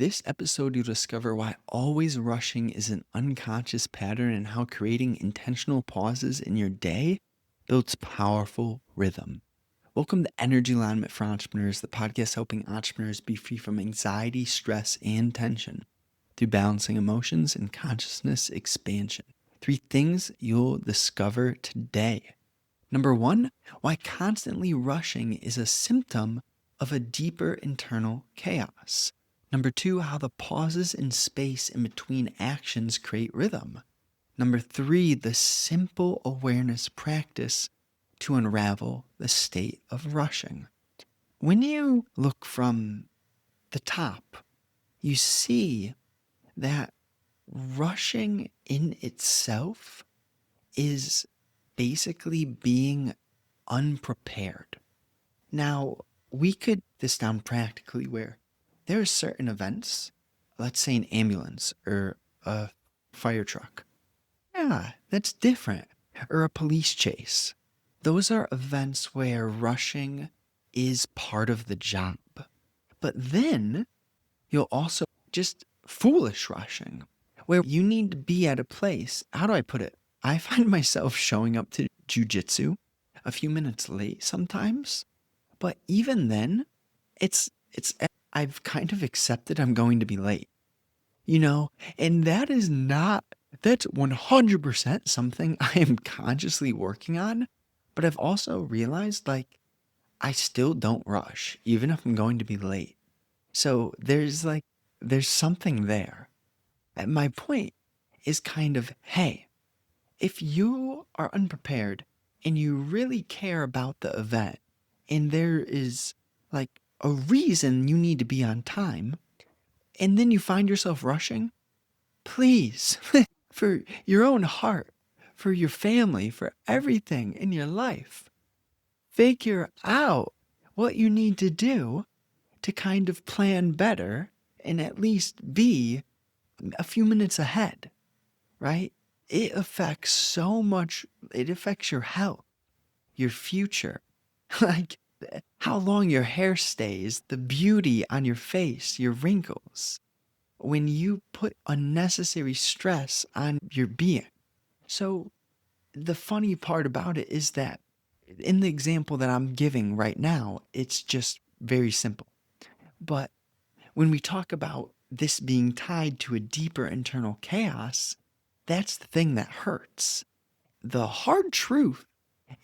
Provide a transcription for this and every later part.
this episode, you'll discover why always rushing is an unconscious pattern and how creating intentional pauses in your day builds powerful rhythm. Welcome to Energy Alignment for Entrepreneurs, the podcast helping entrepreneurs be free from anxiety, stress, and tension through balancing emotions and consciousness expansion. 3 things you'll discover today. Number 1, why constantly rushing is a symptom of a deeper internal chaos. Number 2, how the pauses in space in between actions create rhythm. Number 3, the simple awareness practice to unravel the state of rushing. When you look from the top, you see that rushing in itself is basically being unprepared. Now, we could this down practically where there are certain events, let's say an ambulance or a fire truck. Yeah, that's different. Or a police chase. Those are events where rushing is part of the job. But then you'll also just foolish rushing, where you need to be at a place. How do I put it? I find myself showing up to jujitsu a few minutes late sometimes, but even then, it's I've kind of accepted I'm going to be late, and that's 100% something I am consciously working on, but I've also realized I still don't rush, even if I'm going to be late. So there's something there. And my point is kind of, hey, if you are unprepared and you really care about the event and there is a reason you need to be on time, and then you find yourself rushing, please, for your own heart, for your family, for everything in your life, figure out what you need to do to kind of plan better and at least be a few minutes ahead, right? It affects so much. It affects your health, your future, like how long your hair stays, the beauty on your face, your wrinkles, when you put unnecessary stress on your being. So the funny part about it is that in the example that I'm giving right now, it's just very simple. But when we talk about this being tied to a deeper internal chaos, that's the thing that hurts. The hard truth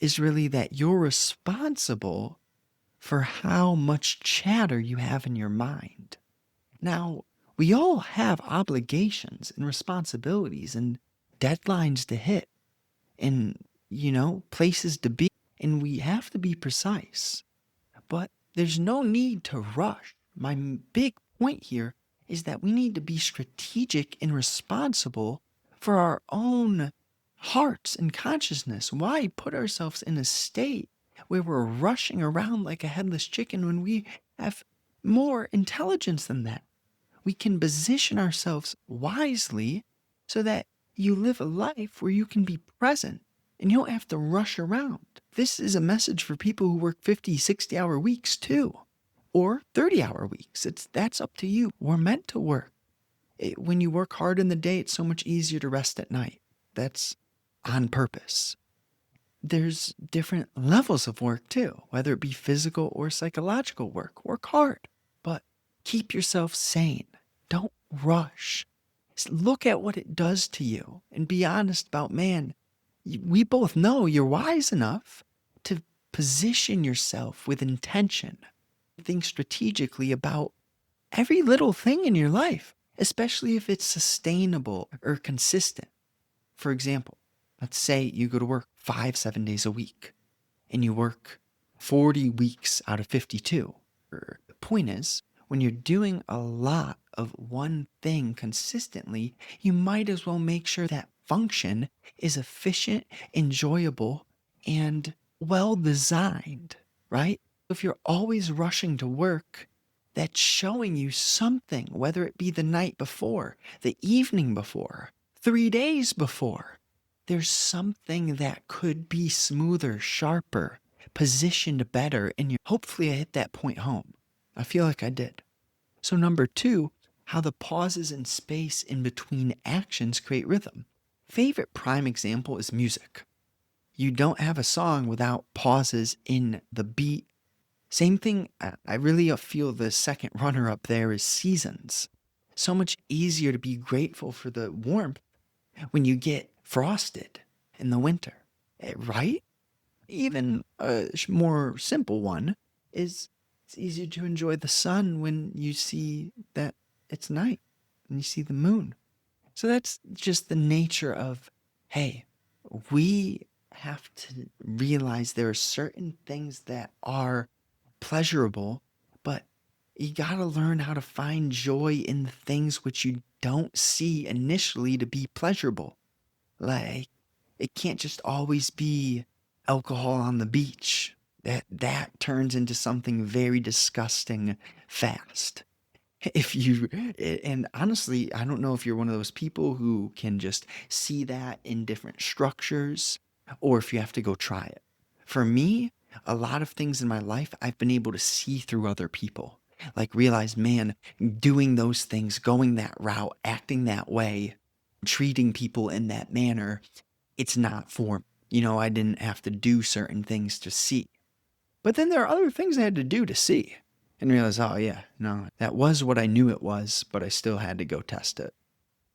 is really that you're responsible for how much chatter you have in your mind. Now, we all have obligations and responsibilities and deadlines to hit and, places to be, and we have to be precise. But there's no need to rush. My big point here is that we need to be strategic and responsible for our own hearts and consciousness. Why put ourselves in a state where we're rushing around like a headless chicken when we have more intelligence than that? We can position ourselves wisely so that you live a life where you can be present and you don't have to rush around. This is a message for people who work 50, 60-hour weeks too, or 30-hour weeks. That's up to you. We're meant to work. When you work hard in the day, it's so much easier to rest at night. That's on purpose. There's different levels of work too, whether it be physical or psychological work. Work hard, but keep yourself sane. Don't rush. Look at what it does to you and be honest about, man, we both know you're wise enough to position yourself with intention. Think strategically about every little thing in your life, especially if it's sustainable or consistent. For example, let's say you go to work 7 days a week and you work 40 weeks out of 52. The point is, when you're doing a lot of one thing consistently, you might as well make sure that function is efficient, enjoyable, and well designed, right? If you're always rushing to work, that's showing you something, whether it be the night before, the evening before, 3 days before. There's something that could be smoother, sharper, positioned better, and hopefully I hit that point home. I feel like I did. So number 2, how the pauses in space in between actions create rhythm. Favorite prime example is music. You don't have a song without pauses in the beat. Same thing, I really feel the second runner up there is seasons. So much easier to be grateful for the warmth when you get frosted in the winter, right? Even a more simple one is it's easier to enjoy the sun when you see that it's night and you see the moon. So that's just the nature of, hey, we have to realize there are certain things that are pleasurable, but you got to learn how to find joy in the things which you don't see initially to be pleasurable. Like, it can't just always be alcohol on the beach. That turns into something very disgusting fast. If you, and honestly, I don't know if you're one of those people who can just see that in different structures or if you have to go try it. For me, a lot of things in my life I've been able to see through other people. Like realize, man, doing those things, going that route, acting that way, treating people in that manner, it's not for me. I didn't have to do certain things to see. But then there are other things I had to do to see and realize, oh, yeah, no, that was what I knew it was, but I still had to go test it.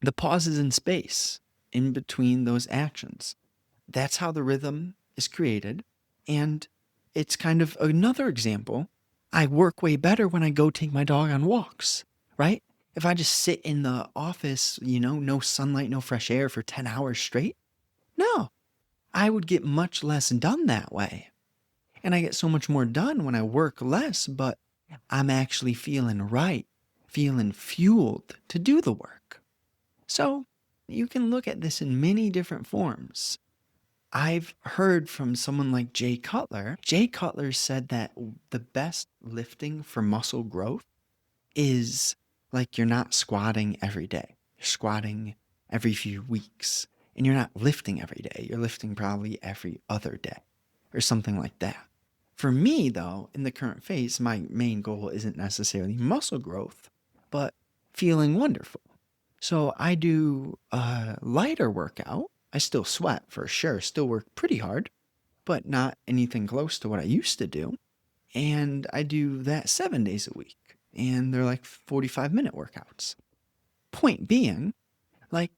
The pauses in space in between those actions. That's how the rhythm is created. And it's kind of another example. I work way better when I go take my dog on walks, right? If I just sit in the office, no sunlight, no fresh air for 10 hours straight, no, I would get much less done that way. And I get so much more done when I work less, but I'm actually feeling right, feeling fueled to do the work. So you can look at this in many different forms. I've heard from someone like Jay Cutler. Jay Cutler said that the best lifting for muscle growth is like you're not squatting every day. You're squatting every few weeks. And you're not lifting every day. You're lifting probably every other day or something like that. For me, though, in the current phase, my main goal isn't necessarily muscle growth, but feeling wonderful. So I do a lighter workout. I still sweat for sure, still work pretty hard, but not anything close to what I used to do. And I do that 7 days a week. And they're like 45-minute workouts. Point being, like,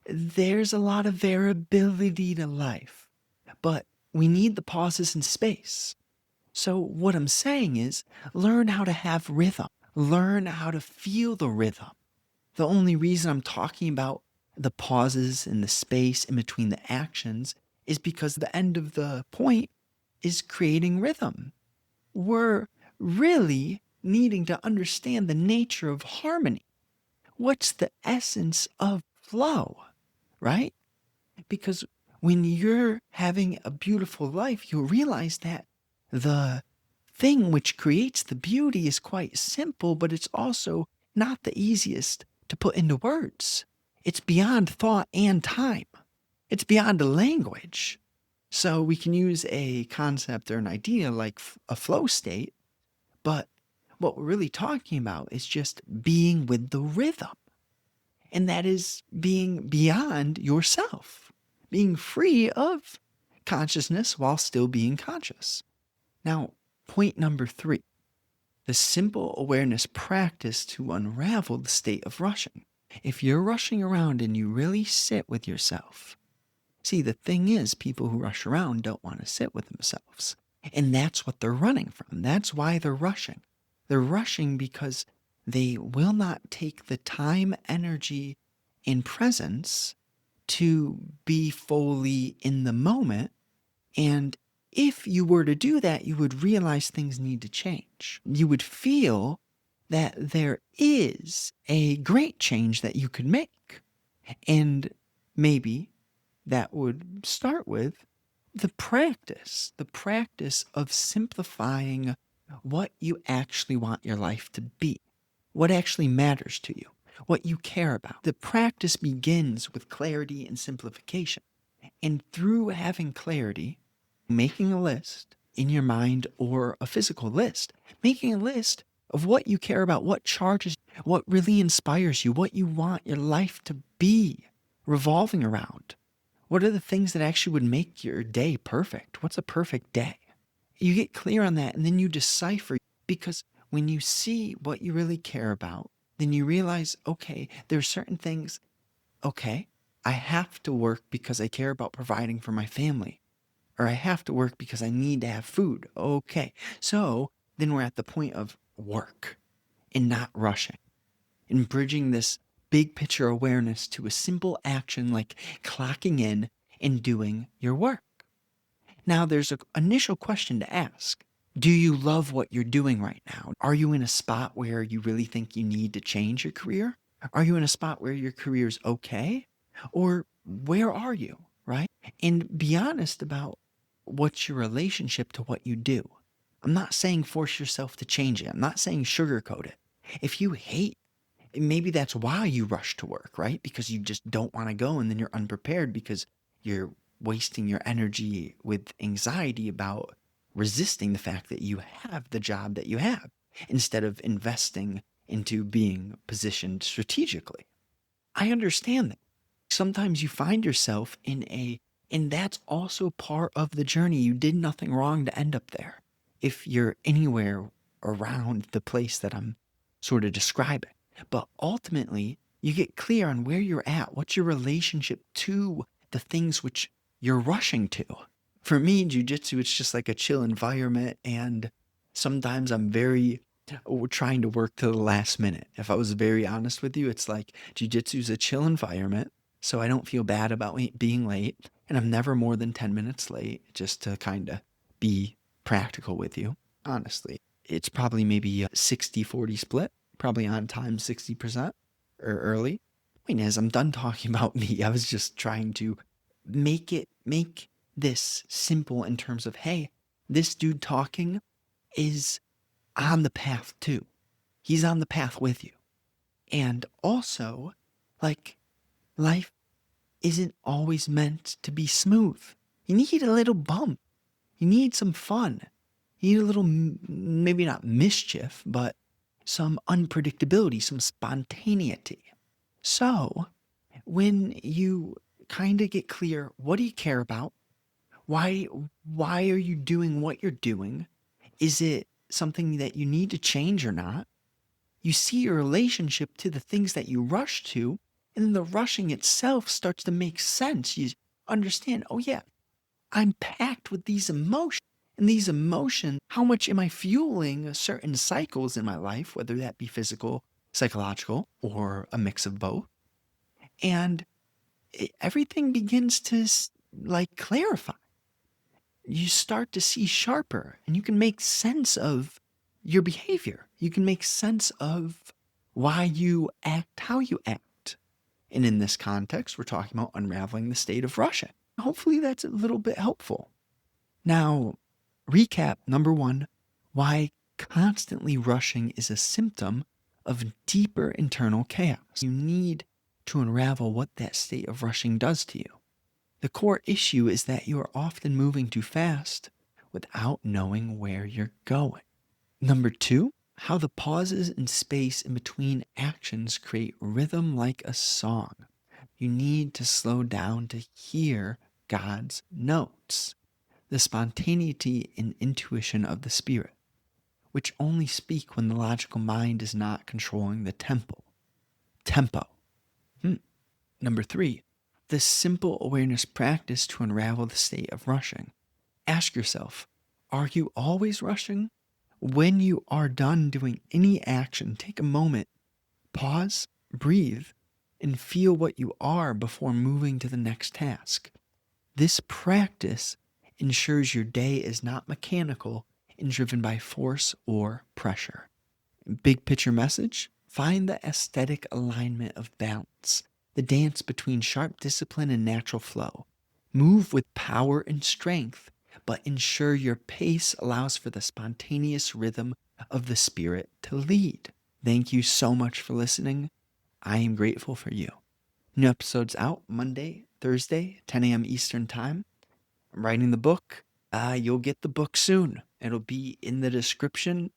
there's a lot of variability to life, but we need the pauses in space. So, what I'm saying is, learn how to have rhythm, learn how to feel the rhythm. The only reason I'm talking about the pauses in the space in between the actions is because the end of the point is creating rhythm. We're really needing to understand the nature of harmony. What's the essence of flow, right? Because when you're having a beautiful life, you'll realize that the thing which creates the beauty is quite simple, but it's also not the easiest to put into words. It's beyond thought and time, it's beyond a language. So we can use a concept or an idea like a flow state, but what we're really talking about is just being with the rhythm. And that is being beyond yourself, being free of consciousness while still being conscious. Now, point number 3, the simple awareness practice to unravel the state of rushing. If you're rushing around and you really sit with yourself, see, the thing is, people who rush around don't want to sit with themselves. And that's what they're running from. That's why they're rushing. They're rushing because they will not take the time, energy, and presence to be fully in the moment. And if you were to do that, you would realize things need to change. You would feel that there is a great change that you could make. And maybe that would start with the practice of simplifying what you actually want your life to be, what actually matters to you, what you care about. The practice begins with clarity and simplification. And through having clarity, making a list in your mind or a physical list, making a list of what you care about, what charges, what really inspires you, what you want your life to be revolving around. What are the things that actually would make your day perfect? What's a perfect day? You get clear on that and then you decipher, because when you see what you really care about, then you realize, okay, there are certain things, okay, I have to work because I care about providing for my family, or I have to work because I need to have food. Okay, so then we're at the point of work and not rushing and bridging this big picture awareness to a simple action like clocking in and doing your work. Now, there's an initial question to ask. Do you love what you're doing right now? Are you in a spot where you really think you need to change your career? Are you in a spot where your career's okay? Or where are you, right? And be honest about what's your relationship to what you do. I'm not saying force yourself to change it. I'm not saying sugarcoat it. If you hate, maybe that's why you rush to work, right? Because you just don't want to go and then you're unprepared because you're wasting your energy with anxiety about resisting the fact that you have the job that you have instead of investing into being positioned strategically. I understand that. Sometimes you find yourself and that's also part of the journey. You did nothing wrong to end up there. If you're anywhere around the place that I'm sort of describing. But ultimately, you get clear on where you're at, what's your relationship to the things which you're rushing to. For me, jujitsu, it's just like a chill environment. And sometimes I'm very trying to work to the last minute. If I was very honest with you, it's like jujitsu is a chill environment. So I don't feel bad about being late. And I'm never more than 10 minutes late, just to kind of be practical with you, honestly. It's probably maybe a 60-40 split, probably on time 60% or early. Point is, I'm done talking about me. I was just trying to make this simple in terms of, hey, this dude talking is on the path too. He's on the path with you. And also, like, life isn't always meant to be smooth. You need a little bump. You need some fun. You need a little, maybe not mischief, but some unpredictability, some spontaneity. So, when you kind of get clear, what do you care about? Why why are you doing what you're doing? Is it something that you need to change or not? You see your relationship to the things that you rush to, and then the rushing itself starts to make sense. You understand, oh yeah, I'm packed with these emotions. And these emotions, how much am I fueling certain cycles in my life, whether that be physical, psychological, or a mix of both? And everything begins to like clarify. You start to see sharper and you can make sense of your behavior. You can make sense of why you act how you act. And in this context, we're talking about unraveling the state of rushing. Hopefully, that's a little bit helpful. Now, recap number one, why constantly rushing is a symptom of deeper internal chaos. You need to unravel what that state of rushing does to you. The core issue is that you are often moving too fast without knowing where you're going. Number two, how the pauses and space in between actions create rhythm like a song. You need to slow down to hear God's notes, the spontaneity and intuition of the spirit, which only speak when the logical mind is not controlling the tempo. Number three, the simple awareness practice to unravel the state of rushing. Ask yourself, are you always rushing? When you are done doing any action, take a moment, pause, breathe, and feel what you are before moving to the next task. This practice ensures your day is not mechanical and driven by force or pressure. Big picture message, find the aesthetic alignment of balance, the dance between sharp discipline and natural flow. Move with power and strength, but ensure your pace allows for the spontaneous rhythm of the spirit to lead. Thank you so much for listening. I am grateful for you. New episodes out Monday, Thursday, 10 a.m. Eastern Time. I'm writing the book. You'll get the book soon. It'll be in the description